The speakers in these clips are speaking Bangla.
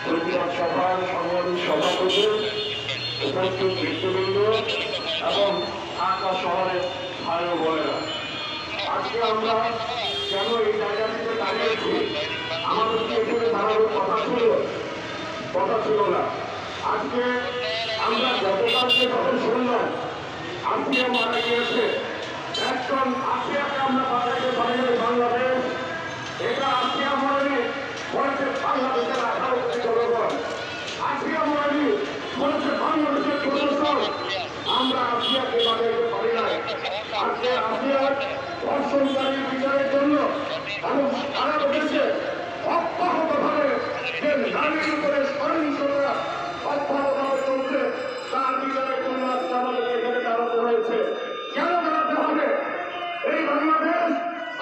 প্রতিবাদ সভার সংগ্রামী সভাপতি, উপস্থিত ব্যক্তিবৃন্দ এবং ঢাকা শহরের ভাই ও বোনেরা, আজকে আমরা কেন এই জায়গাটিতে দাঁড়িয়েছি? আমাদের কি এখানে দাঁড়ানোর কথা ছিল না। আজকে আমরা গতকালকে যখন শুনলাম আসিয়া মারা গিয়েছে, একজন আসিয়াকে আমরা বাঁচাইতে পারিনি বাংলাদেশ, এটা আসিয়া মরেনি বলেছে বাংলাদেশের 18 কোটি জনগণ, আসিয়া মরেনি বলেছে বাংলাদেশের প্রশাসন। আমরা আসিয়াকে বাঁচাইতে পারি নাই। আজকে আসিয়ার ধর্ষণকারী বিচারের জন্য এবং সারা দেশে অব্যাহতভাবে যে নারীর উপরে সহিংসতা অব্যাহতভাবে চলছে, তার বিচারের জন্য আজকে আমাদের এখানে দাঁড়াতে হয়েছে। কেন দাঁড়াতে হবে? এই বাংলাদেশ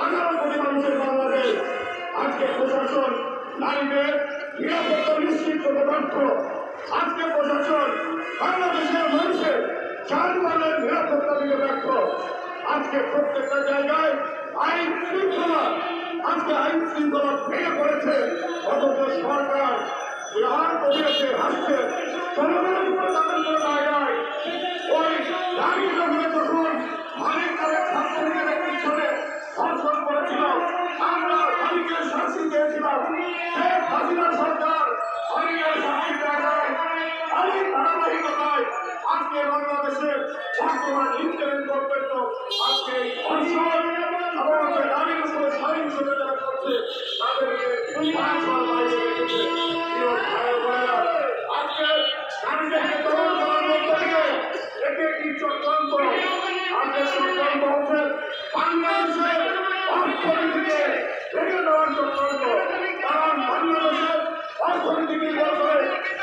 18 কোটি মানুষের বাংলাদেশ। আজকে প্রশাসন নারীদের নিরাপত্তা নিশ্চিত করতে ব্যর্থ। আজকে প্রশাসন বাংলাদেশের মানুষের যানবাহনের নিরাপত্তা দিতে ব্যর্থ। আজকে প্রত্যেকটা জায়গায় আইন শৃঙ্খলা ভেঙে পড়েছে, অথচ সরকার বিহার প্রদেশে হাসছে জনগণের উপরে তাদের কোনো জায়গায়। ওই দাবি যখন মালিক তাদের ছাত্রলীগের পিছনে ধর্ষণ করেছিল, আমরা মালিকের শাস্তি চেয়েছিলাম। শেখ হাসিনা সরকার মালিকের শাস্তি দেয় মালিক ধারাবাহিকতায় আজকে বাংলাদেশের বর্তমান ইন্টারনেট গভর্নমেন্ট আজকে ধর্ষণ এবং নারীর উপরে সহিংসতা যারা করছে তাদেরকে বাইরে রেখেছে। আজকে নারীদেরকে দমন করার মধ্য দিয়ে এটি একটি চক্রান্ত। আজকে চক্রান্ত হচ্ছে বাংলাদেশের অর্থনীতিকে ভেঙে দেওয়ার চক্রান্ত। কারণ বাংলাদেশের অর্থনীতি নির্ভর করে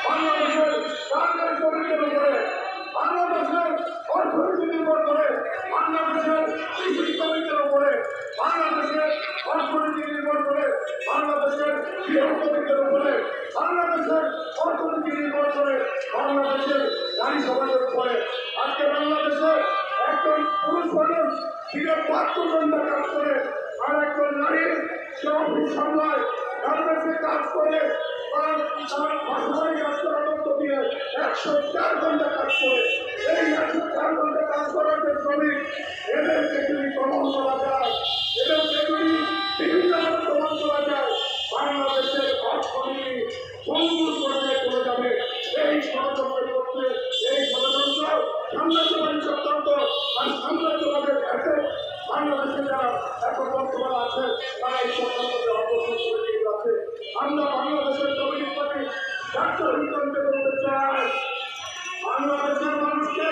বাংলাদেশের সরকারি শ্রমিকের উপরে, বাংলাদেশের অর্থনীতি নির্ভর করে বাংলাদেশের কৃষি শ্রমিকের উপরে, বাংলাদেশের অর্থনীতি নির্ভর করে বাংলাদেশের গৃহশ্রমিকের উপরে, বাংলাদেশের অর্থনীতি নির্ভর করে বাংলাদেশের নারী সমাজের উপরে। আজকে বাংলাদেশের একজন পুরুষ মানুষ দিনে 72 ঘন্টা কাজ করে, আর একজন নারী সে অফিস সামলায়, গার্মেন্টসে কাজ করে, তার বাসাবাড়ি কাজ করার মধ্য দিয়ে 104 ঘন্টা কাজ করে। এই 104 ঘন্টা কাজ করার যে শ্রমিক, এদেরকে যদি দমন করা যায়, এদেরকে যদি বিভিন্নভাবে দমন করা যায়, বাংলাদেশের অর্থনীতি ভঙ্গুর পর্যায়ে চলে যাবে। এই ষড়যন্ত্রের মধ্যে এই ষড়যন্ত্র সাম্রাজ্যবাদী চক্রান্ত আর সাম্রাজ্যবাদের এসে বাংলাদেশে যারা এখন বর্তমান আছে তারা এই চক্রান্তকে অগ্রসর করে দিয়ে যাচ্ছে। আমরা বাংলাদেশের কমিউনিস্ট পার্টি ডাক্তার হিসেবে বলতে চাই, বাংলাদেশের মানুষকে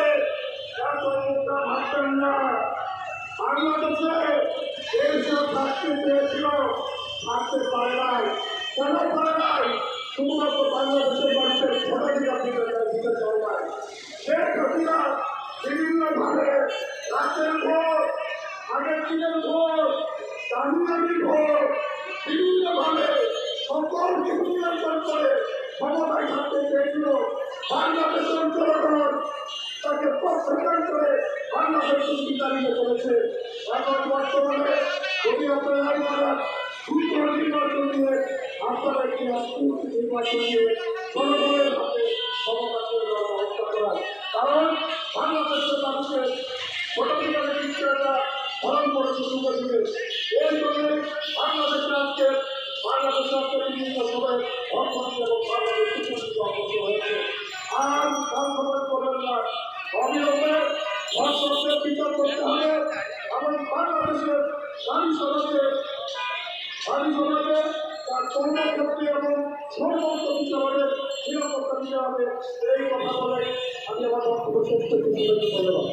ভাবতেন না। বাংলাদেশে এইসব থাকতে চেয়েছিল, থাকতে পারে নাই। কেন পারে নাই? শুধুমাত্র বাংলাদেশের মানুষের ভোটাধিকার দিতে চায় নাই। শেখ হাসিনা বিভিন্নভাবে রাতের ভোট, আগের দিনের ভোট, তামিলনাড়ুর ভোট, বিভিন্নভাবে সকল কিছু নিয়ন্ত্রণ করে ক্ষমতায় থাকতে চেয়েছিল। বাংলাদেশের জনগণ তাকে প্রত্যাখ্যান করে বাংলাদেশকে বিতাড়িত করেছে। এখন বর্তমানে যদি আপনারা দ্রুত নির্বাচন দিয়ে আপনারা একটি রাষ্ট্রপতি নির্বাচন দিয়ে জনগণের হাতে ক্ষমতা করে দেওয়ার ব্যবস্থা করার, কারণ বাংলাদেশের মানুষের ভোটাধিকারের বিষয়টা হরণ করে শুরু করে দিবে। এই জন্য বাংলাদেশে আজকে বিভিন্ন সময় অর্থনীতি এবং বাংলাদেশ অগ্রসর হয়েছে। আর সংসদের করবেন না, অবিলম্বে ধর্ষকদের বিচার করতে হবে এবং বাংলাদেশের নারী সমাজে তার কর্মক্ষেত্রে এবং সর্বত্র বিচারের নিরাপত্তা দিতে হবে। এই কথা বলে আমি আমার বক্তব্য শেষ করতে ধন্যবাদ।